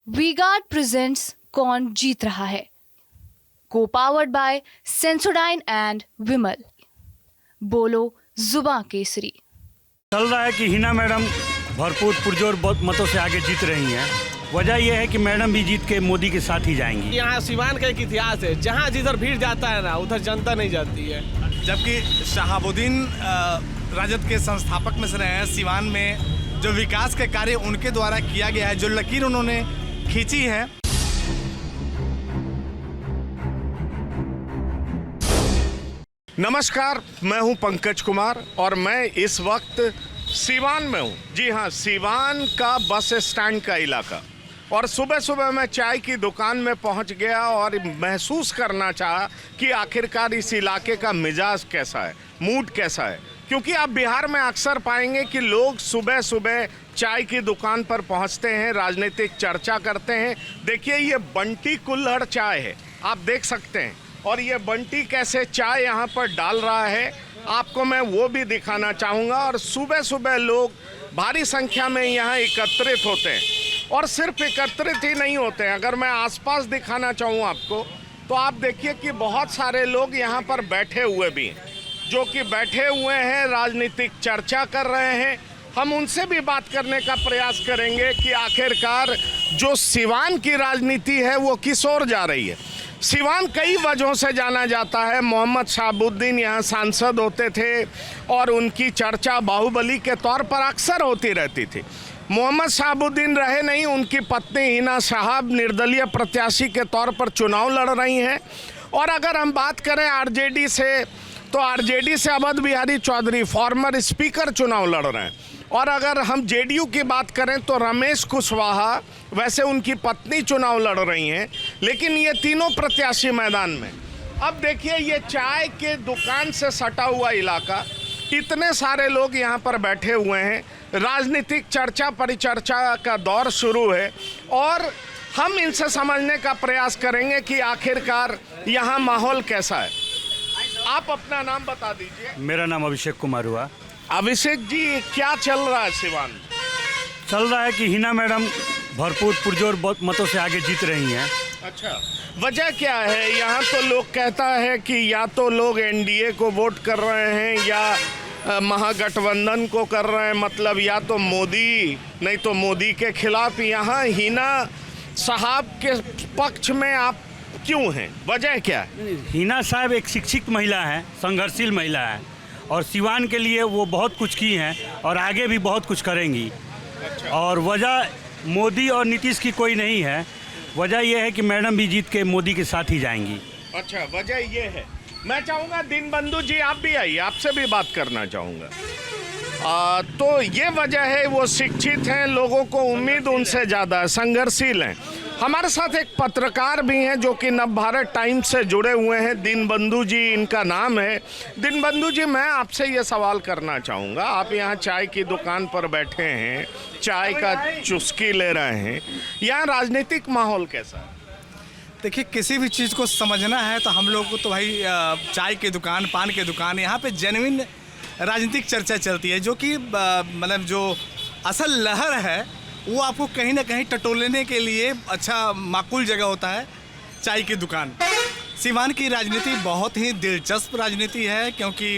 V-Guard presents कौन जीत रहा है, को पावर्ड बाय सेंसोडाइन एंड विमल। बोलो जुबां केसरी। चल रहा है कि हिना मैडम भरपूर पुरजोर मतों से आगे जीत रही हैं। वजह यह है कि मैडम भी जीत के मोदी के साथ ही जाएंगी। यहाँ सिवान का एक इतिहास है, जहाँ जिधर भीड़ जाता है ना उधर जनता नहीं जाती है। जबकि शहाबुद्दीन राजद के संस्थापक में से रहे हैं। सिवान में जो विकास के कार्य उनके द्वारा किया गया है, जो लकीर उन्होंने खींची है। नमस्कार, मैं हूं पंकज कुमार और मैं इस वक्त सिवान में हूं। जी हां, सिवान का बस स्टैंड का इलाका। और सुबह सुबह मैं चाय की दुकान में पहुंच गया और महसूस करना चाहा कि आखिरकार इस इलाके का मिजाज कैसा है, मूड कैसा है। क्योंकि आप बिहार में अक्सर पाएंगे कि लोग सुबह सुबह चाय की दुकान पर पहुंचते हैं, राजनीतिक चर्चा करते हैं। देखिए, ये बंटी कुल्हड़ चाय है, आप देख सकते हैं। और ये बंटी कैसे चाय यहाँ पर डाल रहा है, आपको मैं वो भी दिखाना चाहूँगा। और सुबह सुबह लोग भारी संख्या में यहाँ एकत्रित होते हैं। और सिर्फ एकत्रित ही नहीं होते हैं, अगर मैं आसपास दिखाना चाहूँ आपको, तो आप देखिए कि बहुत सारे लोग यहाँ पर बैठे हुए भी हैं, जो कि बैठे हुए हैं, राजनीतिक चर्चा कर रहे हैं। हम उनसे भी बात करने का प्रयास करेंगे कि आखिरकार जो सिवान की राजनीति है वो किस ओर जा रही है। सिवान कई वजहों से जाना जाता है। मोहम्मद शहाबुद्दीन यहाँ सांसद होते थे और उनकी चर्चा बाहुबली के तौर पर अक्सर होती रहती थी। मोहम्मद शहाबुद्दीन रहे नहीं, उनकी पत्नी हिना साहब निर्दलीय प्रत्याशी के तौर पर चुनाव लड़ रही हैं। और अगर हम बात करें आरजेडी से, तो आरजेडी से अवध बिहारी चौधरी फॉर्मर स्पीकर चुनाव लड़ रहे हैं। और अगर हम जेडीयू की बात करें तो रमेश कुशवाहा, वैसे उनकी पत्नी चुनाव लड़ रही हैं। लेकिन ये तीनों प्रत्याशी मैदान में। अब देखिए, ये चाय के दुकान से सटा हुआ इलाका, इतने सारे लोग यहाँ पर बैठे हुए हैं। राजनीतिक चर्चा परिचर्चा का दौर शुरू है और हम इनसे समझने का प्रयास करेंगे कि आखिरकार यहाँ माहौल कैसा है। आप अपना नाम बता दीजिए। मेरा नाम अभिषेक कुमार हुआ। अभिषेक जी, क्या चल रहा है सिवान? चल रहा है कि हिना मैडम भरपूर पुरजोर मतों से आगे जीत रही हैं। अच्छा, वजह क्या है? यहाँ तो लोग कहता है कि या तो लोग एनडीए को वोट कर रहे हैं या महागठबंधन को कर रहे हैं, मतलब या तो मोदी नहीं तो मोदी के खिलाफ। यहाँ हिना साहब के पक्ष में आप क्यों हैं, वजह क्या है? हिना साहब एक शिक्षित महिला है, संघर्षशील महिला है और सिवान के लिए वो बहुत कुछ की हैं और आगे भी बहुत कुछ करेंगी। अच्छा। और वजह मोदी और नीतीश की कोई नहीं है, वजह यह है कि मैडम भी जीत के मोदी के साथ ही जाएंगी। अच्छा, वजह ये है। मैं चाहूँगा दीनबंधु जी आप भी आइए, आपसे भी बात करना चाहूँगा। तो ये वजह है, वो शिक्षित हैं, लोगों को उम्मीद उनसे ज़्यादा है, संघर्षशील हैं। हमारे साथ एक पत्रकार भी हैं जो कि नवभारत टाइम्स से जुड़े हुए हैं, दीनबंधु जी इनका नाम है। दीनबंधु जी, मैं आपसे ये सवाल करना चाहूँगा, आप यहाँ चाय की दुकान पर बैठे हैं, चाय का चुस्की ले रहे हैं, यहाँ राजनीतिक माहौल कैसा है? देखिए, किसी भी चीज़ को समझना है तो हम लोग को तो भाई चाय की दुकान, पान की दुकान, यहाँ पे जेन्युइन राजनीतिक चर्चा चलती है। जो कि मतलब जो असल लहर है वो आपको कहीं ना कहीं टटोलने के लिए अच्छा माकूल जगह होता है चाय की दुकान। सिवान की राजनीति बहुत ही दिलचस्प राजनीति है, क्योंकि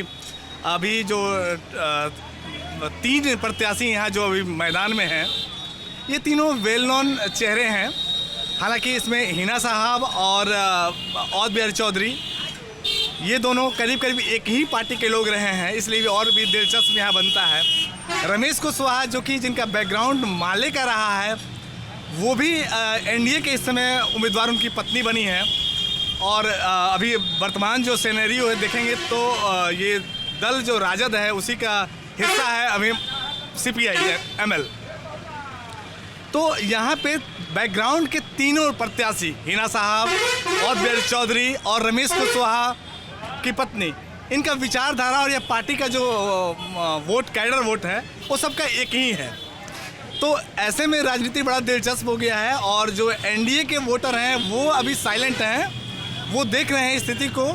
अभी जो 3 प्रत्याशी यहाँ जो अभी मैदान में हैं, ये तीनों वेल नोन चेहरे हैं। हालांकि इसमें हिना साहब और अवध बिहारी चौधरी, ये दोनों करीब करीब एक ही पार्टी के लोग रहे हैं, इसलिए भी और भी दिलचस्प यहाँ बनता है। रमेश कुशवाहा, जो कि जिनका बैकग्राउंड माले का रहा है, वो भी एनडीए के इस समय उम्मीदवार उनकी पत्नी बनी है। और अभी वर्तमान जो सिनेरियो है देखेंगे तो ये दल जो राजद है उसी का हिस्सा है अभी सीपीआई एमएल। तो यहाँ पे बैकग्राउंड के तीनों प्रत्याशी, हिना साहब, अवध बिहारी चौधरी और रमेश कुशवाहा की पत्नी, इनका विचारधारा और यह पार्टी का जो वोट, कैडर वोट है, वो सबका एक ही है। तो ऐसे में राजनीति बड़ा दिलचस्प हो गया है। और जो एनडीए के वोटर हैं वो अभी साइलेंट हैं, वो देख रहे हैं स्थिति को।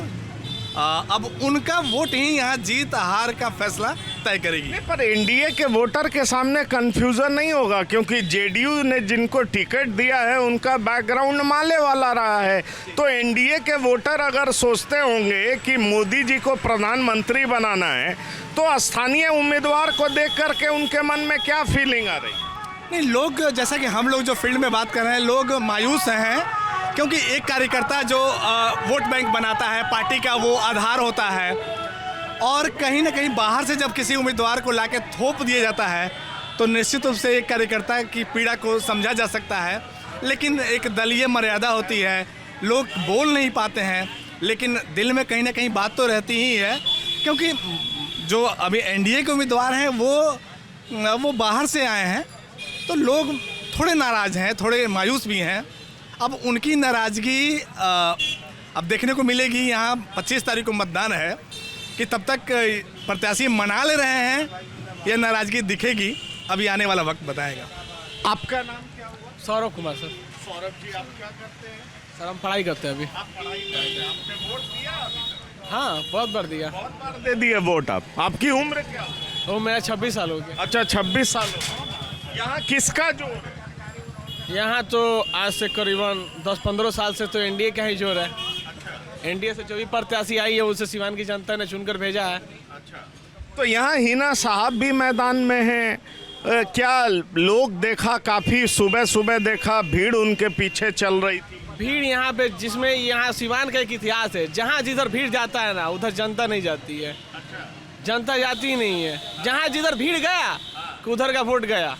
अब उनका वोट ही यहाँ जीत हार का फैसला तय करेगी। नहीं, पर एनडीए के वोटर के सामने कंफ्यूजन नहीं होगा, क्योंकि जेडीयू ने जिनको टिकट दिया है उनका बैकग्राउंड माले वाला रहा है। तो एनडीए के वोटर अगर सोचते होंगे कि मोदी जी को प्रधानमंत्री बनाना है, तो स्थानीय उम्मीदवार को देख करके उनके मन में क्या फीलिंग आ रही? नहीं, लोग जैसा कि हम लोग जो फील्ड में बात कर रहे हैं, लोग मायूस हैं, क्योंकि एक कार्यकर्ता जो वोट बैंक बनाता है, पार्टी का वो आधार होता है, और कहीं ना कहीं बाहर से जब किसी उम्मीदवार को लाके थोप दिया जाता है तो निश्चित रूप से एक कार्यकर्ता की पीड़ा को समझा जा सकता है। लेकिन एक दलीय मर्यादा होती है, लोग बोल नहीं पाते हैं, लेकिन दिल में कहीं ना कहीं बात तो रहती ही है, क्योंकि जो अभी एनडीए के उम्मीदवार हैं वो बाहर से आए हैं, तो लोग थोड़े नाराज़ हैं, थोड़े मायूस भी हैं। अब उनकी नाराज़गी अब देखने को मिलेगी। यहाँ 25 तारीख को मतदान है कि तब तक प्रत्याशी मना ले रहे हैं, यह नाराज़गी दिखेगी, अभी आने वाला वक्त बताएगा। आपका नाम क्या हुआ? सौरभ कुमार सर। सौरभ जी, आप क्या करते हैं? सर हम पढ़ाई करते हैं अभी। आप पढ़ाई करते हैं। आपने वोट दिया अभी तक? हाँ, बहुत बार दिया। बहुत बार दे दिए वोट आप। आपकी उम्र क्या है? वो मेरा 26 साल हो गया। अच्छा, 26 साल हो गए। यहाँ किसका जोर है? यहाँ तो आज से करीबन 10-15 साल से तो एनडीए का ही जोर है। एनडीए से जो भी प्रत्याशी आई है उसे सिवान की जनता ने चुनकर भेजा है। अच्छा, तो यहाँ हिना साहब भी मैदान में हैं। क्या लोग देखा, काफ़ी सुबह सुबह देखा भीड़ उनके पीछे चल रही थी? भीड़ यहाँ पे, जिसमें यहाँ सिवान का एक इतिहास है, जहाँ जिधर भीड़ जाता है ना उधर जनता नहीं जाती है। जनता जाती ही नहीं है। जहाँ जिधर भीड़ गया उधर का वोट गया।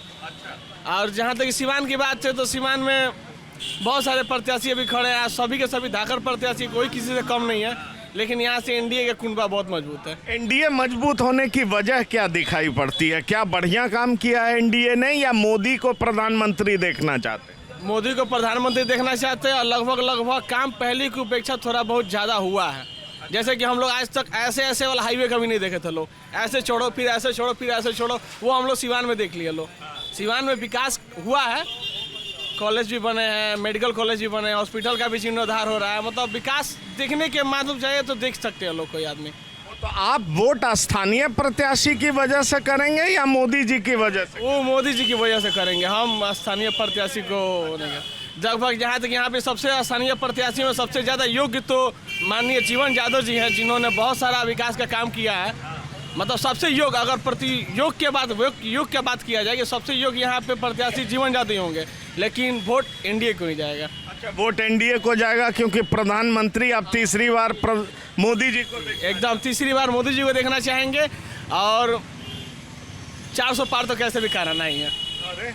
और जहाँ तक सिवान की बात है तो सिवान में बहुत सारे प्रत्याशी अभी खड़े हैं, सभी के सभी धाकड़ प्रत्याशी, कोई किसी से कम नहीं है। लेकिन यहाँ से एनडीए का कुनबा बहुत मजबूत है। एनडीए मजबूत होने की वजह क्या दिखाई पड़ती है? क्या बढ़िया काम किया है एनडीए ने, या मोदी को प्रधानमंत्री देखना चाहते हैं? मोदी को प्रधानमंत्री देखना चाहते हैं, और लगभग काम पहले की उपेक्षा थोड़ा बहुत ज़्यादा हुआ है। जैसे कि हम लोग आज तक ऐसे वाला हाईवे कभी नहीं देखे थे। लोग ऐसे छोड़ो फिर ऐसे छोड़ो फिर ऐसे छोड़ो, वो हम लोग सिवान में देख लिए। लोग सिवान में विकास हुआ है, कॉलेज भी बने हैं, मेडिकल कॉलेज भी बने हैं, हॉस्पिटल का भी जीर्णोद्धार हो रहा है। मतलब विकास देखने के माध्यम चाहिए तो देख सकते हैं लोग, कोई आदमी। तो आप वोट स्थानीय प्रत्याशी की वजह से करेंगे या मोदी जी की वजह से? वो मोदी जी की वजह से करेंगे, हम स्थानीय प्रत्याशी को नहीं। लगभग जहाँ तक यहाँ पे सबसे स्थानीय प्रत्याशी में सबसे ज़्यादा योग्य तो माननीय जीवन यादव जी हैं, जिन्होंने बहुत सारा विकास का काम किया है। मतलब सबसे योग्य, अगर योग के बात किया जाए कि सबसे योग्य यहाँ पे प्रत्याशी जीवन यादव ही होंगे। लेकिन वोट एनडीए को नहीं जाएगा। अच्छा, वोट एनडीए को जाएगा, क्योंकि प्रधानमंत्री अब तीसरी बार मोदी जी को एकदम तीसरी बार मोदी जी को देखना चाहेंगे। और 400 पार तो कैसे भी कराना ही है।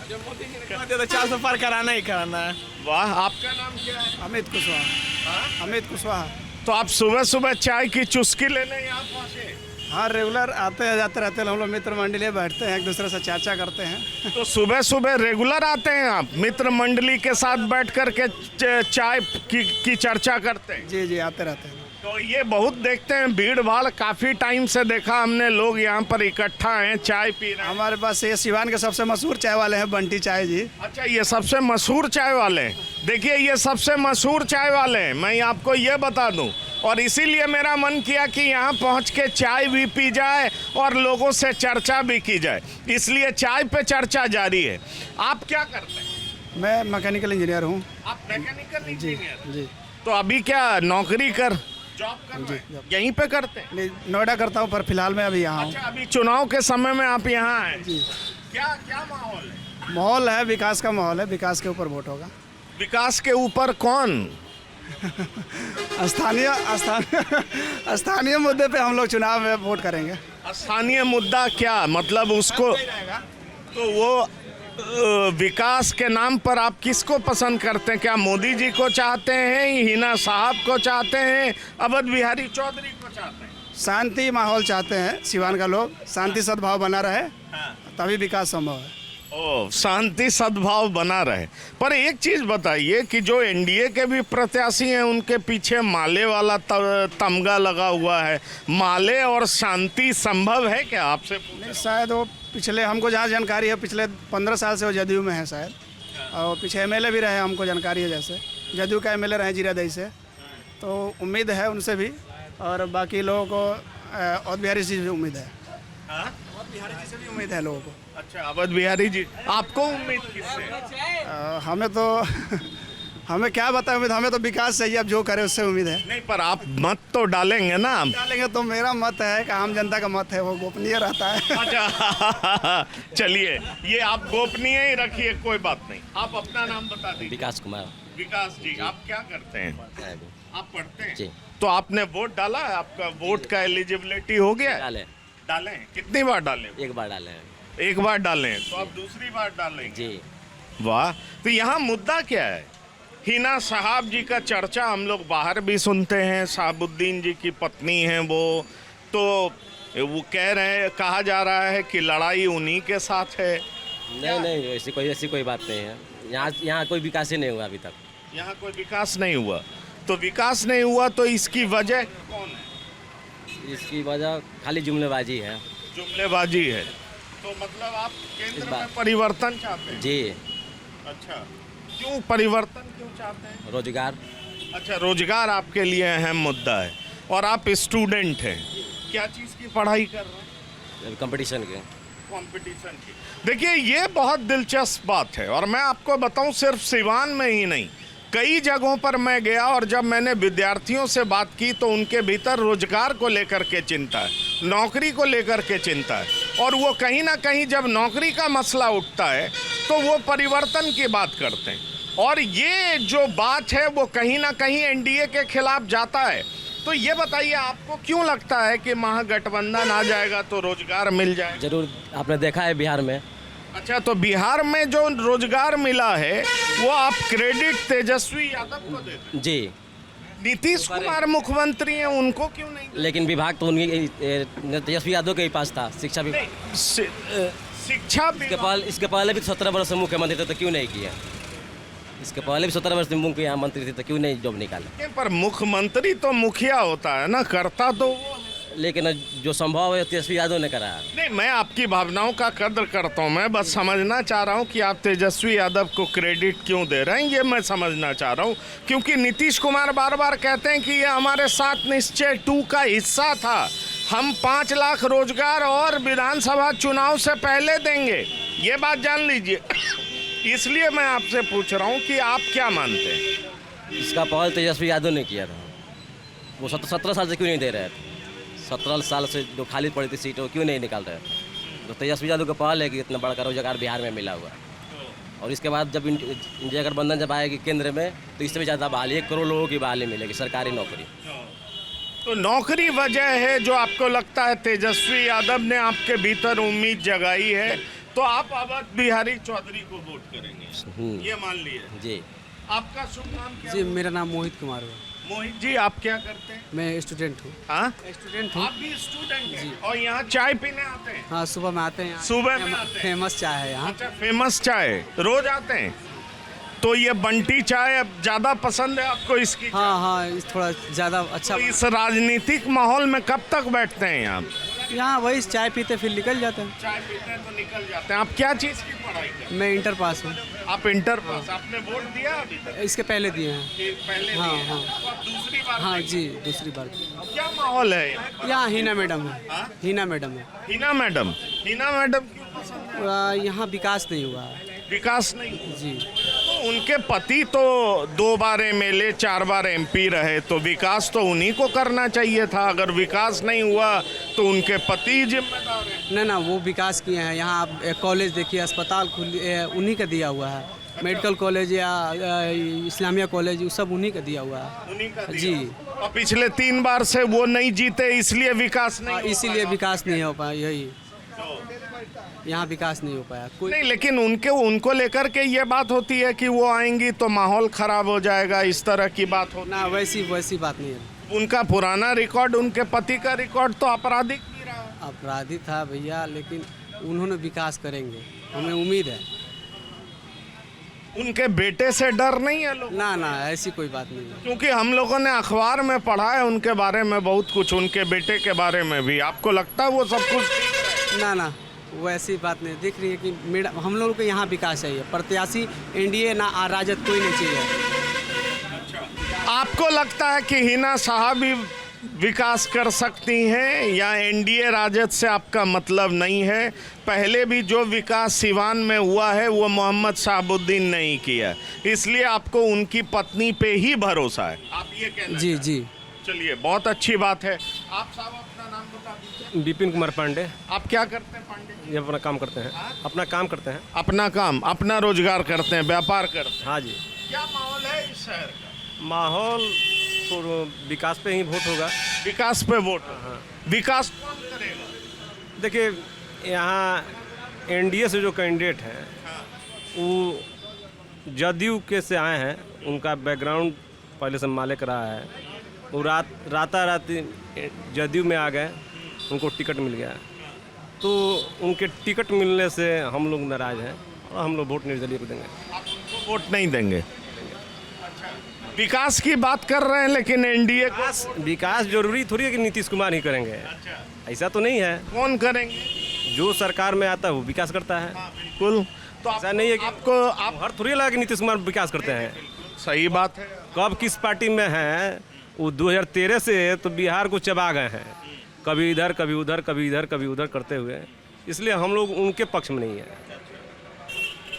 जो मोदी जी ने कहा दिया तो 400 पार कराना ही कराना है। वाह, आपका नाम क्या है? अमित कुशवाहा। अमित कुशवाहा। तो आप सुबह सुबह चाय की चुस्की लेने यहाँ पहुँचे? हाँ, रेगुलर आते हैं जाते रहते हैं। हम लोग मित्र मंडली बैठते हैं, एक दूसरे से चर्चा करते हैं। तो सुबह सुबह रेगुलर आते हैं आप, मित्र मंडली के साथ बैठ कर के चाय की चर्चा करते हैं? जी जी, आते रहते हैं। तो ये बहुत देखते हैं भीड़ भाड़, काफ़ी टाइम से देखा हमने, लोग यहाँ पर इकट्ठा हैं, चाय पी रहे हैं। हमारे पास ये सिवान के सबसे मशहूर चाय वाले हैं, बंटी चाय जी। अच्छा, ये सबसे मशहूर चाय वाले हैं। देखिए, ये सबसे मशहूर चाय वाले हैं, मैं आपको ये बता दूं। और इसीलिए मेरा मन किया कि यहाँ पहुँच के चाय भी पी जाए और लोगों से चर्चा भी की जाए, इसलिए चाय पे चर्चा जारी है। आप क्या करते हैं? मैं मैकेनिकल इंजीनियर हूँ। आप मैकेनिकल इंजीनियर? जी। तो अभी क्या नौकरी जॉब कर रहे हैं? यहीं पे करते हैं? नहीं, नोएडा करता हूँ, पर फिलहाल मैं अभी यहाँ हूँ। अच्छा, अभी चुनाव के समय में आप यहाँ हैं? जी। क्या माहौल है? माहौल है, विकास का माहौल है, विकास के ऊपर वोट होगा। विकास के ऊपर कौन? स्थानीय मुद्दे पे हम लोग चुनाव में वोट करेंगे। स्थानीय मुद्दा क्या मतलब? उसको तो वो विकास के नाम पर आप किसको पसंद करते हैं? क्या मोदी जी को चाहते हैं, हिना साहब को चाहते हैं, अवध बिहारी चौधरी को चाहते हैं? शांति माहौल चाहते हैं सिवान का लोग, शांति सद्भाव बना रहे, तभी विकास संभव है। ओ, शांति सद्भाव बना रहे। पर एक चीज़ बताइए कि जो एनडीए के भी प्रत्याशी हैं उनके पीछे माले वाला तमगा लगा हुआ है, माले और शांति संभव है क्या? आपसे नहीं, शायद वो पिछले, हमको जहाँ जानकारी है, पिछले 15 साल से वो जदयू में है शायद, और पीछे एमएलए भी रहे, हमको जानकारी है। जैसे जदयू का एमएलए रहे जीरादेई से, तो उम्मीद है उनसे भी। और बाकी लोगों को अवध बिहारी से भी उम्मीद है। बिहारी जी से भी उम्मीद है लोगों को। अच्छा, अवध बिहारी जी, आपको उम्मीद किससे? हमें तो हमें क्या बताएं उम्मीद, हमें तो विकास चाहिए, अब जो करे उससे उम्मीद है। नहीं, पर आप मत तो डालेंगे ना। डालेंगे तो मेरा मत है कि आम जनता का मत है वो गोपनीय रहता है। अच्छा चलिए, ये आप गोपनीय ही रखिए, कोई बात नहीं। आप अपना नाम बता दीजिए। विकास कुमार। विकास जी, आप क्या करते हैं? आप पढ़ते हैं? जी। तो आपने वोट डाला है? आपका वोट का एलिजिबिलिटी हो गया है? डाले। डाले हैं? कितनी बार डाले? एक बार डाले हैं। एक बार डाले हैं, तो आप दूसरी बार डालेंगे? जी। वाह, तो यहाँ मुद्दा क्या है? हिना साहब जी का चर्चा हम लोग बाहर भी सुनते हैं, साहबुद्दीन जी की पत्नी हैं वो, तो वो कह रहे हैं, कहा जा रहा है कि लड़ाई उन्हीं के साथ है। नहीं, ऐसी कोई बात नहीं है। यहाँ कोई विकास ही नहीं हुआ अभी तक। यहाँ कोई विकास नहीं हुआ, तो विकास नहीं हुआ तो इसकी वजह कौन है? इसकी वजह खाली जुमलेबाजी है। जुमलेबाजी है, तो मतलब आप केंद्र में परिवर्तन चाहते हैं? जी। अच्छा, क्यों परिवर्तन क्यों चाहते हैं? रोजगार। अच्छा, रोजगार आपके लिए अहम मुद्दा है, और आप स्टूडेंट हैं, क्या चीज़ की पढ़ाई कर रहे हैं? कंपटीशन के। कंपटीशन की। देखिए, ये बहुत दिलचस्प बात है, और मैं आपको बताऊं, सिर्फ सिवान में ही नहीं, कई जगहों पर मैं गया, और जब मैंने विद्यार्थियों से बात की तो उनके भीतर रोजगार को लेकर के चिंता है, नौकरी को लेकर के चिंता है, और वो कहीं ना कहीं जब नौकरी का मसला उठता है तो वो परिवर्तन की बात करते हैं, और ये जो बात है वो कहीं ना कहीं एनडीए के खिलाफ जाता है। तो ये बताइए, आपको क्यों लगता है कि महागठबंधन आ जाएगा तो रोजगार मिल जाएगा? जरूर, आपने देखा है बिहार में। अच्छा, तो बिहार में जो रोजगार मिला है वो आप क्रेडिट तेजस्वी यादव को देते हैं? जी। नीतीश कुमार मुख्यमंत्री हैं, उनको क्यों नहीं? लेकिन विभाग तो उनकी तेजस्वी यादव के ही पास था, शिक्षा विभाग। शिक्षा इसके पहले भी 17 वर्ष से मुख्यमंत्री थे, तो क्यों नहीं किया? इसके पहले भी 17 वर्ष से मुख्यमंत्री थे, तो क्यों नहीं जॉब निकाले? पर मुख्यमंत्री तो मुखिया होता है ना, करता तो वो। लेकिन जो संभव है तेजस्वी यादव ने करा। नहीं, मैं आपकी भावनाओं का कद्र करता हूँ, मैं बस समझना चाह रहा हूँ कि आप तेजस्वी यादव को क्रेडिट क्यों दे रहे हैं, ये मैं समझना चाह रहा हूँ। क्योंकि नीतीश कुमार बार बार कहते हैं कि ये हमारे 7 निश्चय 2 का हिस्सा था, हम 5 लाख रोजगार और विधानसभा चुनाव से पहले देंगे, ये बात जान लीजिए। इसलिए मैं आपसे पूछ रहा हूँ कि आप क्या मानते हैं? इसका पहल तेजस्वी यादव ने किया था। वो 17 साल से क्यों नहीं दे रहे थे? 17 साल से जो खाली पड़ी थी सीट वो क्यों नहीं निकाल रहे थे? तो तेजस्वी यादव का पहल है कि इतना बड़ा रोजगार बिहार में मिला हुआ है। और इसके बाद जब इंडिया गठबंधन जब आएगी केंद्र में, तो इससे भी ज़्यादा बहाली, 1 करोड़ लोगों की बहाली मिलेगी, सरकारी नौकरी। तो नौकरी वजह है जो आपको लगता है तेजस्वी यादव ने आपके भीतर उम्मीद जगाई है, तो आप अवध बिहारी चौधरी को वोट करेंगे, ये मान लिए। जी। आपका शुभ नाम क्या? जी, मेरा नाम मोहित कुमार है। मोहित जी, आप क्या करते हैं? मैं स्टूडेंट हूँ। हाँ, स्टूडेंट हूँ। आप भी स्टूडेंट हैं? और यहाँ चाय पीने आते हैं? हाँ, सुबह में आते हैं। सुबह में आते हैं? फेमस चाय है यहाँ। अच्छा, फेमस चाय रोज आते हैं? तो ये बंटी चाय अब ज़्यादा पसंद है आपको इसकी? हाँ हाँ, इस थोड़ा ज़्यादा अच्छा। तो इस राजनीतिक माहौल में कब तक बैठते हैं यहाँ? यहाँ वही चाय पीते फिर निकल जाते हैं। चाय पीते हैं तो निकल जाते हैं। आप क्या चीज़ की पढ़ाई करते हैं? मैं इंटर पास हूँ। आप इंटर पास? आपने वोट दिया अभी तक? इसके पहले दिए हैं। ये पहले हाँ, दिए हैं। हाँ। तो आप दूसरी बार? हाँ जी, दूसरी बार। क्या माहौल है यहाँ पर? यहाँ हिना मैडम है। हाँ? हिना मैडम है। हिना मैडम? हिना मैडम क्यों पसंद है? यहाँ विकास नहीं हुआ है। विकास नहीं? जी। तो उनके पति तो 2 बार एमएलए 4 बार एमपी रहे, तो विकास तो उन्हीं को करना चाहिए था। अगर विकास नहीं हुआ तो उनके पति जिम्मेदार हैं। ना, वो विकास किए हैं। यहाँ आप कॉलेज देखिए, अस्पताल उन्हीं का दिया हुआ है। मेडिकल कॉलेज या इस्लामिया कॉलेज, वो सब उन्हीं का दिया हुआ है। उन्हीं का दिया। जी। और पिछले 3 बार से वो नहीं जीते, इसलिए विकास नहीं हो इसीलिए पाया। विकास नहीं हो पाया। यही यहाँ विकास नहीं हो पाया कोई। नहीं, लेकिन उनको लेकर के ये बात होती है कि वो आएंगी तो माहौल खराब हो जाएगा, इस तरह की बात होती ना, वैसी बात नहीं है। उनका पुराना रिकॉर्ड, उनके पति का रिकॉर्ड तो आपराधिक भी रहा। अपराधी था भैया, लेकिन उन्होंने विकास करेंगे, हमें उम्मीद है। उनके बेटे से डर नहीं है लोग? ना, ऐसी कोई बात नहीं है। क्योंकि हम लोगों ने अखबार में पढ़ा है उनके बारे में बहुत कुछ, उनके बेटे के बारे में भी। आपको लगता है वो सब कुछ ठीक है? ना, वो ऐसी बात नहीं दिख रही है कि मैडम, हम लोगों को यहाँ विकास चाहिए। प्रत्याशी एनडीए ना राजद कोई नहीं चाहिए। आपको लगता है कि हिना साहब ही विकास कर सकती हैं या एनडीए राजद से आपका मतलब नहीं है? पहले भी जो विकास सिवान में हुआ है वो मोहम्मद शहाबुद्दीन ने ही किया, इसलिए आपको उनकी पत्नी पे ही भरोसा है, आप ये कहना जी जी। चलिए, बहुत अच्छी बात है। आप साहब अपना नाम बता दीजिए। विपिन कुमार पांडे। आप क्या करते हैं पांडे जी? ये अपना काम करते हैं, अपना काम करते हैं। अपना काम, अपना रोजगार करते हैं, व्यापार करते हैं। हाँ जी। क्या माहौल है इस शहर का? माहौल तो विकास पे ही वोट होगा। विकास पे वोट। विकास कौन करेगा? देखिए, यहाँ एनडीए से जो कैंडिडेट हैं वो जदयू के से आए हैं, उनका बैकग्राउंड पहले से मालिक रहा है, वो राताराती जदयू में आ गए, उनको टिकट मिल गया, तो उनके टिकट मिलने से हम लोग नाराज़ हैं और हम लोग वोट निर्दलीय को देंगे। आप उनको वोट नहीं देंगे? विकास की बात कर रहे हैं, लेकिन एनडीए को विकास जरूरी थोड़ी है कि नीतीश कुमार ही करेंगे, ऐसा तो नहीं है। कौन करेंगे? जो सरकार में आता है वो विकास करता है। बिल्कुल। तो ऐसा नहीं है कि आपको आप हर थोड़ी लगा कि नीतीश कुमार विकास करते हैं। सही बात है। कब किस पार्टी में हैं, वो 2013 से तो बिहार को चबा गए हैं, कभी इधर कभी उधर, कभी इधर कभी उधर करते हुए, इसलिए हम लोग उनके पक्ष में नहीं है,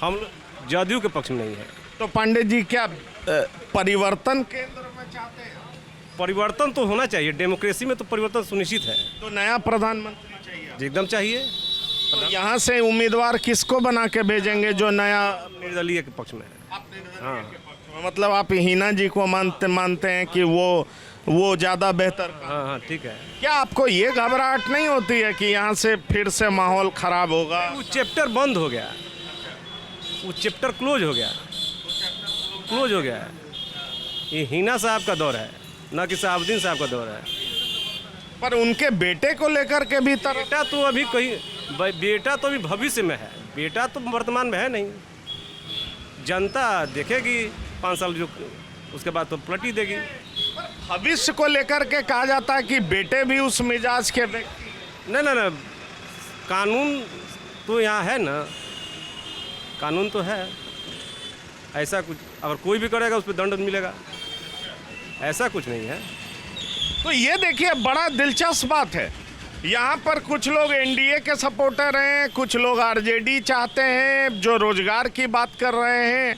हम लोग जदयू के पक्ष में नहीं है। तो पांडे जी, क्या परिवर्तन केंद्र में चाहते हैं? परिवर्तन तो होना चाहिए, डेमोक्रेसी में तो परिवर्तन सुनिश्चित है। तो नया प्रधानमंत्री चाहिए? एकदम चाहिए। तो यहाँ से उम्मीदवार किसको बना के भेजेंगे जो नया? निर्दलीय के पक्ष में है। हाँ, मतलब आप हिना जी को मानते हैं कि वो ज़्यादा बेहतर? हाँ हाँ, ठीक है। क्या आपको ये घबराहट नहीं होती है कि यहाँ से फिर से माहौल खराब होगा? वो चैप्टर बंद हो गया, वो चैप्टर क्लोज हो गया है। ये हिना साहब का दौर है, ना कि शहाबुद्दीन साहब का दौर है। पर उनके बेटे को लेकर के भी बेटा तो अभी बेटा तो अभी भविष्य में है, बेटा तो वर्तमान में है नहीं। जनता देखेगी 5 साल, जो उसके बाद तो पलट ही देगी। भविष्य को लेकर के कहा जाता है कि बेटे भी उस मिजाज के नहीं, कानून तो यहाँ है ना, कानून तो है। ऐसा कुछ अगर कोई भी करेगा उस पर दंड मिलेगा, ऐसा कुछ नहीं है। तो ये देखिए, बड़ा दिलचस्प बात है। यहाँ पर कुछ लोग एनडीए के सपोर्टर हैं, कुछ लोग आरजेडी चाहते हैं जो रोजगार की बात कर रहे हैं,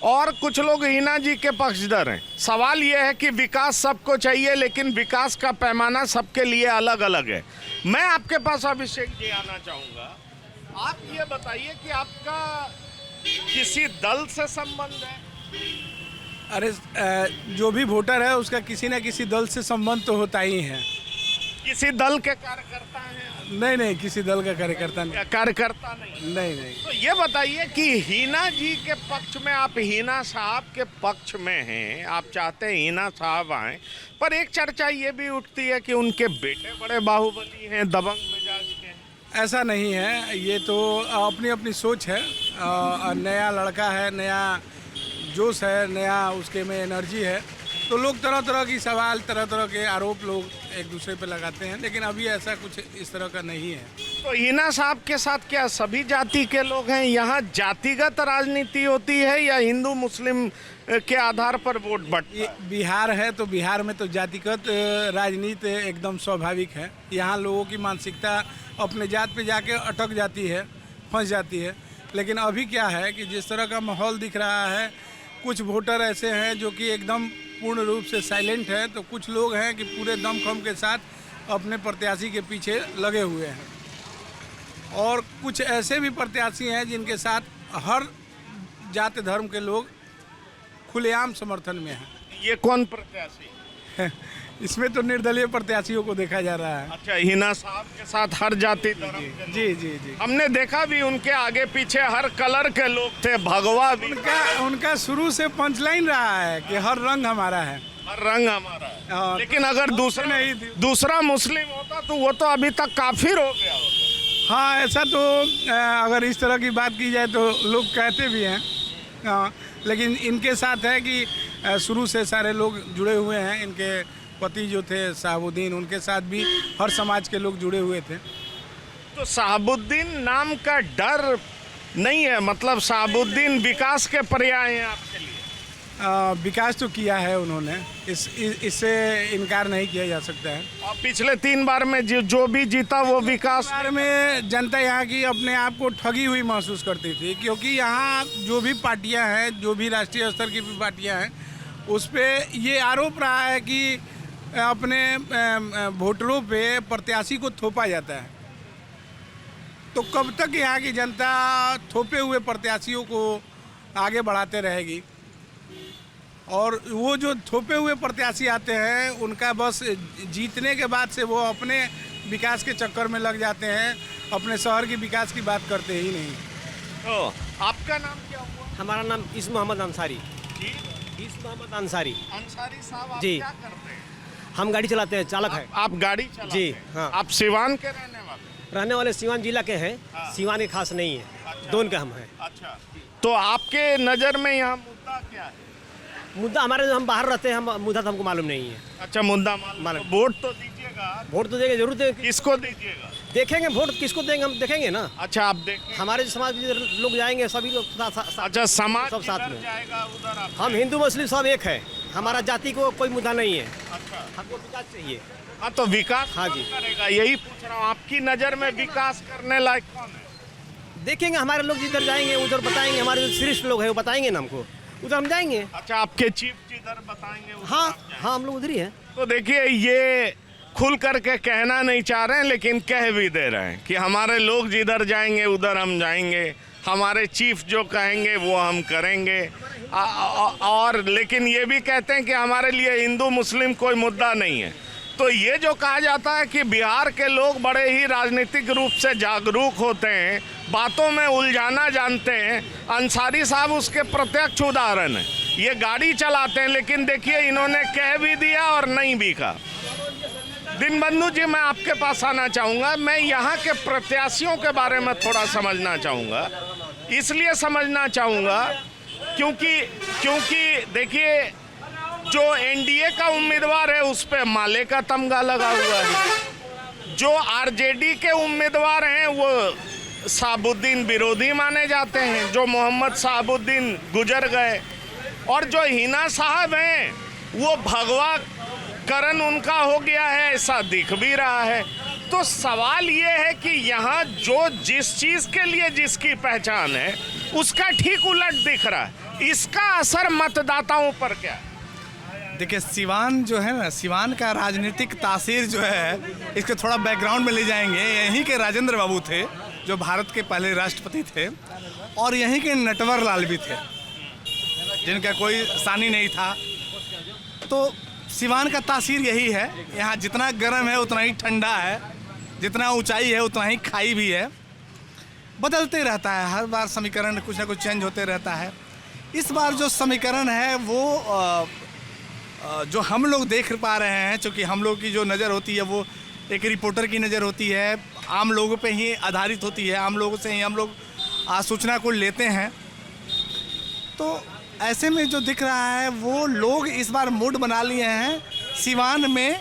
और कुछ लोग हिना जी के पक्षधर हैं। सवाल ये है कि विकास सबको चाहिए, लेकिन विकास का पैमाना सबके लिए अलग अलग है। मैं आपके पास अभिषेक जी आना चाहूँगा। आप ये बताइए कि आपका किसी दल से संबंध है? अरे जो भी वोटर है उसका किसी न किसी दल से संबंध तो होता ही है। किसी दल के कार्यकर्ता हैं? नहीं, किसी दल का कार्यकर्ता नहीं। कार्यकर्ता नहीं। तो ये बताइए कि हिना जी के पक्ष में, आप हिना साहब के पक्ष में हैं, आप चाहते हैं हिना साहब आए, पर एक चर्चा ये भी उठती है कि उनके बेटे बड़े बाहुबली हैं, दबंग मिजाज के। ऐसा नहीं है, ये तो अपनी अपनी सोच है। नया लड़का है, नया जोश है, नया उसके में एनर्जी है, तो लोग तरह तरह की सवाल, तरह तरह के आरोप लोग एक दूसरे पे लगाते हैं, लेकिन अभी ऐसा कुछ इस तरह का नहीं है। तो हिना साहब के साथ क्या सभी जाति के लोग हैं? यहाँ जातिगत राजनीति होती है या हिंदू मुस्लिम के आधार पर वोट बंटता है? बिहार है तो बिहार में तो जातिगत राजनीति एकदम स्वाभाविक है। यहाँ लोगों की मानसिकता अपने जात पे जाके अटक जाती है, फंस जाती है। लेकिन अभी क्या है कि जिस तरह का माहौल दिख रहा है, कुछ वोटर ऐसे हैं जो कि एकदम पूर्ण रूप से साइलेंट है, तो कुछ लोग हैं कि पूरे दमखम के साथ अपने प्रत्याशी के पीछे लगे हुए हैं, और कुछ ऐसे भी प्रत्याशी हैं जिनके साथ हर जाति धर्म के लोग खुलेआम समर्थन में हैं। ये कौन प्रत्याशी? इसमें तो निर्दलीय प्रत्याशियों को देखा जा रहा है। अच्छा, हिना साहब के साथ हर जाति धर्म के लोग। जी। हमने देखा भी उनके आगे पीछे हर कलर के लोग थे, भगवा भी। उनका शुरू से पंचलाइन रहा है कि हर रंग हमारा है, हर रंग हमारा है। हाँ, लेकिन अगर दूसरा मुस्लिम होता तो वो तो अभी तक काफिर हो गया होता। हाँ, ऐसा तो अगर इस तरह की बात की जाए तो लोग कहते भी हैं। हाँ, लेकिन इनके साथ है कि शुरू से सारे लोग जुड़े हुए हैं। इनके पति जो थे शहाबुद्दीन, उनके साथ भी हर समाज के लोग जुड़े हुए थे। तो शहाबुद्दीन नाम का डर नहीं है? मतलब शहाबुद्दीन विकास के पर्याय हैं आपके लिए? विकास तो किया है उन्होंने, इससे इनकार नहीं किया जा सकता है। और पिछले 3 बार में जो भी जीता वो विकास बार में जनता यहाँ की अपने आप को ठगी हुई महसूस करती थी, क्योंकि यहाँ जो भी पार्टियाँ हैं, जो भी राष्ट्रीय स्तर की भी पार्टियाँ हैं, उस पर ये आरोप रहा है कि अपने वोटरों पे प्रत्याशी को थोपा जाता है। तो कब तक यहाँ की जनता थोपे हुए प्रत्याशियों को आगे बढ़ाते रहेगी? और वो जो थोपे हुए प्रत्याशी आते हैं, उनका बस जीतने के बाद से वो अपने विकास के चक्कर में लग जाते हैं, अपने शहर के विकास की बात करते ही नहीं। तो आपका नाम क्या हुआ? हमारा नाम इस मोहम्मद अंसारी। जी, इस मोहम्मद अंसारी अंसारी साहब, आप जी। क्या करते हैं? हम गाड़ी चलाते हैं, चालक है। आप गाड़ी चलाते जी, हैं? हाँ। आप सिवान के रहने वाले? रहने वाले सीवान जिला के हैं। हाँ। सीवान के खास नहीं है, अच्छा। दोन का हम हैं। अच्छा, तो आपके नज़र में यहाँ मुद्दा क्या है? मुद्दा हमारे, हम बाहर रहते हैं, हम मुद्दा तो हमको मालूम नहीं है। अच्छा, मुद्दा मालूम। वोट तो दीजिएगा। वोट तो देंगे, जरूर देंगे। किसको दीजिएगा? देखेंगे वोट किसको देंगे, हम देखेंगे ना। अच्छा, आप देखें। हमारे समाज के लोग जाएंगे, सभी लोग अच्छा, समाज सब साथ जिधर में जाएगा उधर आप हम हिंदू मुस्लिम सब एक है। हमारा जाति को कोई मुद्दा नहीं है, अच्छा, हमको विकास चाहिए। हाँ, तो विकास हाँ कौन जी। करेगा, यही पूछ रहा हूँ। आपकी नज़र में विकास करने लायक कौन है? देखेंगे, हमारे लोग जिधर जाएंगे उधर बताएंगे, हमारे जो श्रेष्ठ लोग हैं वो बताएंगे ना हमको, उधर हम जाएंगे। अच्छा, आपके चीफ जिधर बताएंगे उधर हाँ आप जाएंगे। हाँ, हम लोग उधर ही हैं। तो देखिए, ये खुल करके कहना नहीं चाह रहे हैं, लेकिन कह भी दे रहे हैं कि हमारे लोग जिधर जाएंगे उधर हम जाएंगे, हमारे चीफ जो कहेंगे वो हम करेंगे। और लेकिन ये भी कहते हैं कि हमारे लिए हिंदू मुस्लिम कोई मुद्दा नहीं है। तो ये जो कहा जाता है कि बिहार के लोग बड़े ही राजनीतिक रूप से जागरूक होते हैं, बातों में उलझाना जानते हैं, अंसारी साहब उसके प्रत्यक्ष उदाहरण है। ये गाड़ी चलाते हैं, लेकिन देखिए इन्होंने कह भी दिया और नहीं भी कहा। दीनबंधु जी, मैं आपके पास आना चाहूँगा। मैं यहाँ के प्रत्याशियों के बारे में थोड़ा समझना चाहूँगा। इसलिए समझना चाहूँगा क्योंकि देखिए, जो एनडीए का उम्मीदवार है उस पे माले का तमगा लगा हुआ है। जो आरजेडी के उम्मीदवार हैं वो साबुद्दीन विरोधी माने जाते हैं, जो मोहम्मद साबुद्दीन गुजर गए। और जो हिना साहब हैं वो भगवा करण उनका हो गया है, ऐसा दिख भी रहा है। तो सवाल ये है कि यहाँ जो जिस चीज़ के लिए जिसकी पहचान है उसका ठीक उलट दिख रहा है। इसका असर मतदाताओं पर क्या है? देखिए, सिवान जो है ना, सिवान का राजनीतिक तासीर जो है, इसके थोड़ा बैकग्राउंड में ले जाएंगे। यहीं के राजेंद्र बाबू थे जो भारत के पहले राष्ट्रपति थे, और यहीं के नटवर लाल भी थे जिनका कोई सानी नहीं था। तो सिवान का तासीर यही है। यहाँ जितना गर्म है उतना ही ठंडा है, जितना ऊंचाई है उतना ही खाई भी है। बदलते रहता है, हर बार समीकरण कुछ ना कुछ चेंज होते रहता है। इस बार जो समीकरण है वो जो हम लोग देख पा रहे हैं, चूँकि हम लोग की जो नज़र होती है वो एक रिपोर्टर की नज़र होती है, आम लोगों पे ही आधारित होती है, आम लोगों से ही हम लोग सूचना को लेते हैं। तो ऐसे में जो दिख रहा है वो लोग इस बार मूड बना लिए हैं सिवान में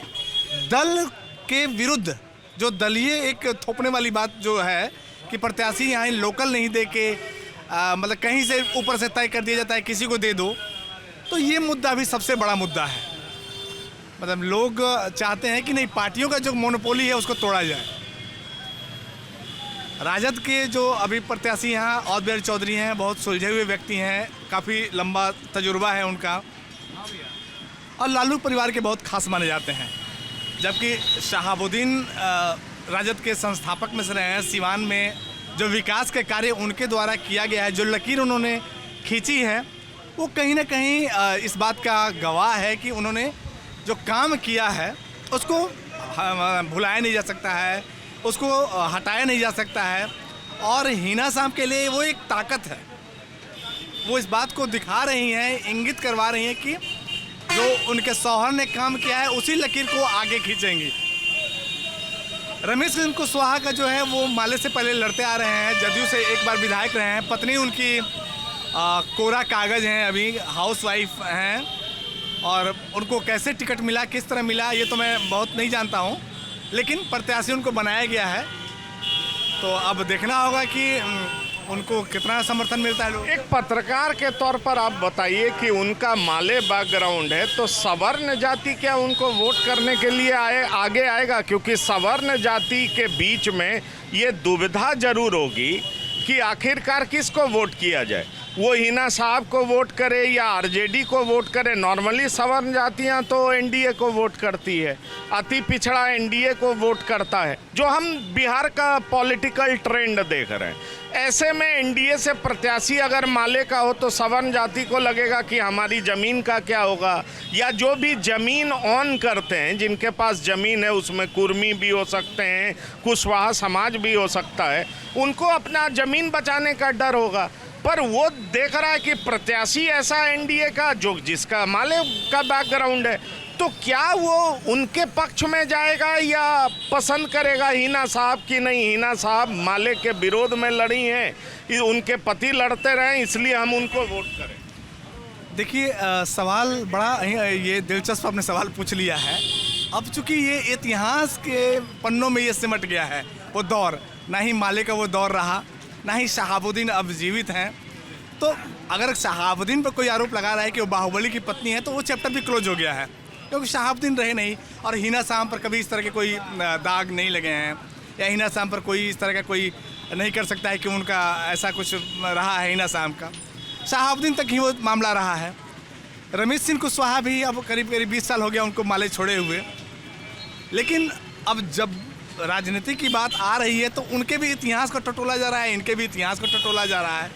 दल के विरुद्ध। जो दलीय एक थोपने वाली बात जो है कि प्रत्याशी यहाँ लोकल नहीं दे के मतलब कहीं से ऊपर से तय कर दिया जाता है, किसी को दे दो, तो ये मुद्दा भी सबसे बड़ा मुद्दा है। मतलब लोग चाहते हैं कि नहीं, पार्टियों का जो मोनोपोली है उसको तोड़ा जाए। राजद के जो अभी प्रत्याशी यहाँ औद बिहारी चौधरी हैं, बहुत सुलझे हुए व्यक्ति हैं, काफ़ी लंबा तजुर्बा है उनका, और लालू परिवार के बहुत खास माने जाते हैं। जबकि शहाबुद्दीन राजद के संस्थापक में से रहे हैं। सिवान में जो विकास के कार्य उनके द्वारा किया गया है, जो लकीर उन्होंने खींची है, वो कहीं ना कहीं इस बात का गवाह है कि उन्होंने जो काम किया है उसको भुलाया नहीं जा सकता है, उसको हटाया नहीं जा सकता है। और हिना साहब के लिए वो एक ताकत है। वो इस बात को दिखा रही हैं, इंगित करवा रही हैं कि जो उनके शौहर ने काम किया है उसी लकीर को आगे खींचेंगी। रमेश कुशवाहा का जो है वो माले से पहले लड़ते आ रहे हैं, जदयू से एक बार विधायक रहे हैं। पत्नी उनकी कोरा कागज़ हैं, अभी हाउसवाइफ हैं, और उनको कैसे टिकट मिला, किस तरह मिला, ये तो मैं बहुत नहीं जानता हूँ, लेकिन प्रत्याशी उनको बनाया गया है। तो अब देखना होगा कि उनको कितना समर्थन मिलता है लोग? एक पत्रकार के तौर पर आप बताइए कि उनका माले बैकग्राउंड है, तो सवर्ण जाति क्या उनको वोट करने के लिए आगे आएगा? क्योंकि सवर्ण जाति के बीच में ये दुविधा जरूर होगी कि आखिरकार किसको वोट किया जाए, वो हिना साहब को वोट करे या आरजेडी को वोट करे। नॉर्मली सवर्ण जातियां तो एनडीए को वोट करती है, अति पिछड़ा एनडीए को वोट करता है, जो हम बिहार का पॉलिटिकल ट्रेंड देख रहे हैं। ऐसे में एनडीए से प्रत्याशी अगर माले का हो तो सवर्ण जाति को लगेगा कि हमारी ज़मीन का क्या होगा, या जो भी ज़मीन ऑन करते हैं, जिनके पास ज़मीन है, उसमें कुर्मी भी हो सकते हैं, कुशवाहा समाज भी हो सकता है, उनको अपना ज़मीन बचाने का डर होगा। पर वो देख रहा है कि प्रत्याशी ऐसा एनडीए का जो जिसका माले का बैकग्राउंड है, तो क्या वो उनके पक्ष में जाएगा या पसंद करेगा हिना साहब की नहीं, हिना साहब माले के विरोध में लड़ी हैं, उनके पति लड़ते रहे, इसलिए हम उनको वोट करें? देखिए सवाल बड़ा ये दिलचस्प आपने सवाल पूछ लिया है। अब चूंकि ये इतिहास के पन्नों में ये सिमट गया है वो दौर, ना ही माले का वो दौर रहा, ना ही शहाबुद्दीन अब जीवित हैं। तो अगर शहाबुद्दीन पर कोई आरोप लगा रहा है कि वो बाहुबली की पत्नी है, तो वो चैप्टर भी क्लोज हो गया है, क्योंकि शहाबुद्दीन रहे नहीं और हिना साहब पर कभी इस तरह के कोई दाग नहीं लगे हैं, या हिना साहब पर कोई इस तरह का कोई नहीं कर सकता है कि उनका ऐसा कुछ रहा है हिना साहब का। शहाबुद्दीन तक ही वो मामला रहा है। रमेश सिंह कुशवाहा भी अब करीब 20 साल हो गया उनको माले छोड़े हुए, लेकिन अब जब राजनीति की बात आ रही है तो उनके भी इतिहास को टटोला जा रहा है, इनके भी इतिहास को टटोला जा रहा है,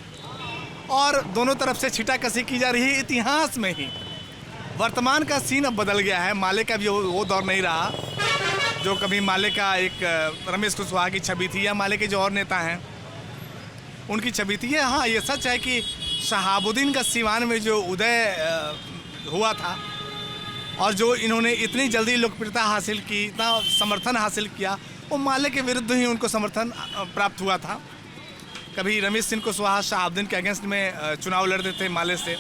और दोनों तरफ से छींटाकशी की जा रही है इतिहास में ही। वर्तमान का सीन अब बदल गया है, माले का भी वो दौर नहीं रहा जो कभी माले का एक रमेश कुशवाहा की छवि थी, या माले के जो और नेता हैं उनकी छवि थी। हाँ, ये सच है कि शहाबुद्दीन का सीवान में जो उदय हुआ था और जो इन्होंने इतनी जल्दी लोकप्रियता हासिल की, इतना समर्थन हासिल किया, वो माले के विरुद्ध ही उनको समर्थन प्राप्त हुआ था। कभी रमेश सिंह कुशवाहा शहाबुद्दीन के अगेंस्ट में चुनाव लड़ते थे माले से,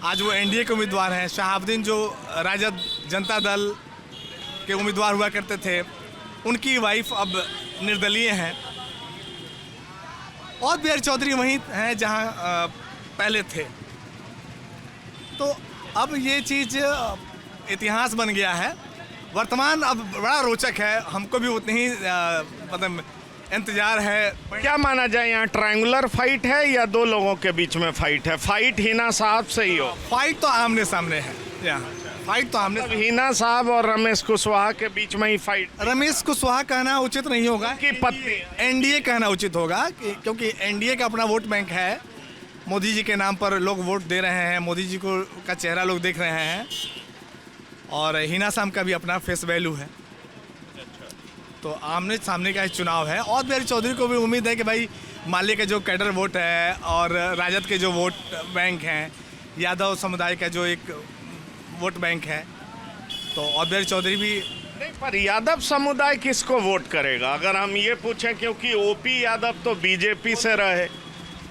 आज वो एनडीए के उम्मीदवार हैं। शहाबुद्दीन जो राजद जनता दल के उम्मीदवार हुआ करते थे, उनकी वाइफ अब निर्दलीय हैं। और बिहारी चौधरी वहीं हैं जहां पहले थे। तो अब ये चीज़ इतिहास बन गया है। वर्तमान अब बड़ा रोचक है, हमको भी उतनी ही मतलब इंतजार है। क्या माना जाए, यहाँ ट्रायंगुलर फाइट है या दो लोगों के बीच में फाइट है? फाइट हिना साहब से ही हो? फाइट तो आमने सामने है, यहाँ फाइट तो आमने। हिना साहब और रमेश कुशवाहा के बीच में ही फाइट? रमेश कुशवाहा कहना उचित नहीं होगा कि पत्नी, एनडीए कहना उचित होगा, क्योंकि एनडीए का अपना वोट बैंक है। मोदी जी के नाम पर लोग वोट दे रहे हैं, मोदी जी को का चेहरा लोग देख रहे हैं, और हिना साहब का भी अपना फेस वैल्यू है। तो आमने सामने का चुनाव है। और बिहारी चौधरी को भी उम्मीद है कि भाई माले का जो कैडर वोट है और राजद के जो वोट बैंक हैं, यादव समुदाय का जो एक वोट बैंक है, तो और बिहारी चौधरी भी नहीं। पर यादव समुदाय किसको वोट करेगा अगर हम ये पूछें, क्योंकि ओपी यादव तो बीजेपी से रहे।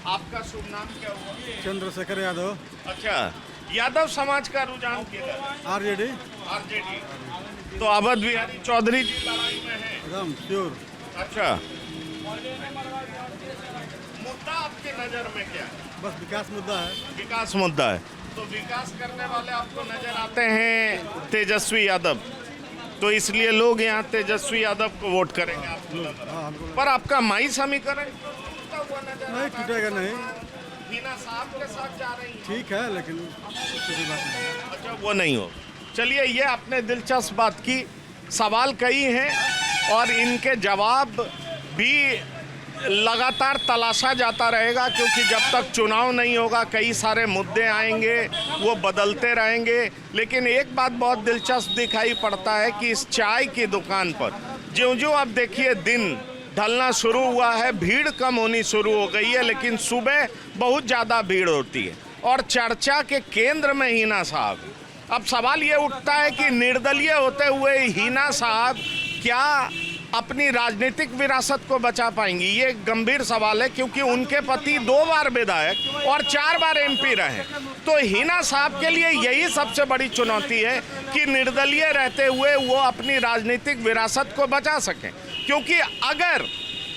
आपका शुभ नाम क्या हुआ? चंद्रशेखर यादव। अच्छा, यादव समाज का रुझान किधर? आरजेडी। तो अवध बिहारी चौधरी जी लड़ाई में है एकदम श्योर। अच्छा, मुद्दा आपके नजर में क्या है? बस विकास मुद्दा है। विकास मुद्दा है। तो विकास करने वाले आपको नजर आते हैं तेजस्वी यादव, तो इसलिए लोग यहाँ तेजस्वी यादव को वोट करेंगे आपको। पर आपका माई समीकरण नहीं टूटेगा नहीं। हिना साहब के साथ जा रही है, ठीक है, लेकिन बात नहीं। अच्छा, वो नहीं हो। चलिए, ये आपने दिलचस्प बात की। सवाल कई हैं और इनके जवाब भी लगातार तलाशा जाता रहेगा, क्योंकि जब तक चुनाव नहीं होगा कई सारे मुद्दे आएंगे, वो बदलते रहेंगे। लेकिन एक बात बहुत दिलचस्प दिखाई पड़ता है कि इस चाय की दुकान पर ज्यों-ज्यों अब देखिए दिन ढलना शुरू हुआ है, भीड़ कम होनी शुरू हो गई है, लेकिन सुबह बहुत ज़्यादा भीड़ होती है और चर्चा के केंद्र में हिना साहब। अब सवाल ये उठता है कि निर्दलीय होते हुए हिना साहब क्या अपनी राजनीतिक विरासत को बचा पाएंगी? ये गंभीर सवाल है, क्योंकि उनके पति 2 बार विधायक और 4 बार एमपी रहे। तो हिना साहब के लिए यही सबसे बड़ी चुनौती है कि निर्दलीय रहते हुए वो अपनी राजनीतिक विरासत को बचा सकें, क्योंकि अगर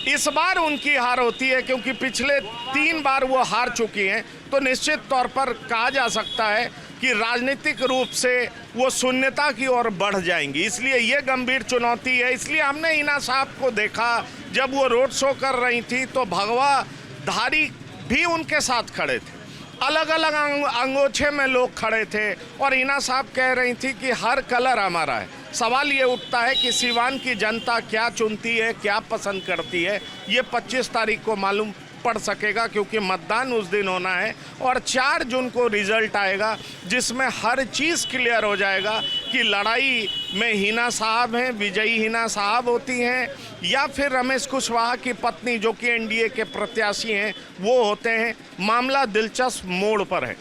इस बार उनकी हार होती है क्योंकि पिछले 3 बार वो हार चुकी हैं, तो निश्चित तौर पर कहा जा सकता है कि राजनीतिक रूप से वो शून्यता की ओर बढ़ जाएंगी। इसलिए ये गंभीर चुनौती है। इसलिए हमने हिना साहब को देखा जब वो रोड शो कर रही थी तो भगवा धारी भी उनके साथ खड़े थे, अलग अलग अंगोछे में लोग खड़े थे और हिना साहब कह रही थी कि हर कलर हमारा है। सवाल ये उठता है कि सीवान की जनता क्या चुनती है, क्या पसंद करती है, ये 25 तारीख को मालूम पड़ सकेगा क्योंकि मतदान उस दिन होना है और 4 जून को रिजल्ट आएगा जिसमें हर चीज़ क्लियर हो जाएगा कि लड़ाई में हिना साहब हैं, विजयी हिना साहब होती हैं या फिर रमेश कुशवाहा की पत्नी जो कि एनडीए के प्रत्याशी हैं वो होते हैं। मामला दिलचस्प मोड़ पर है।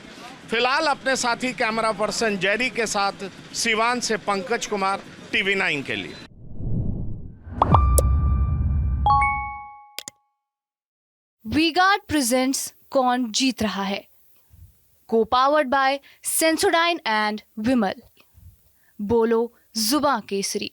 फिलहाल अपने साथी कैमरा पर्सन जेरी के साथ सिवान से पंकज कुमार, TV9 के लिए। वीगार्ड प्रेजेंट्स कौन जीत रहा है, को पावर्ड बाय सेंसोडाइन एंड विमल। बोलो जुबां केसरी।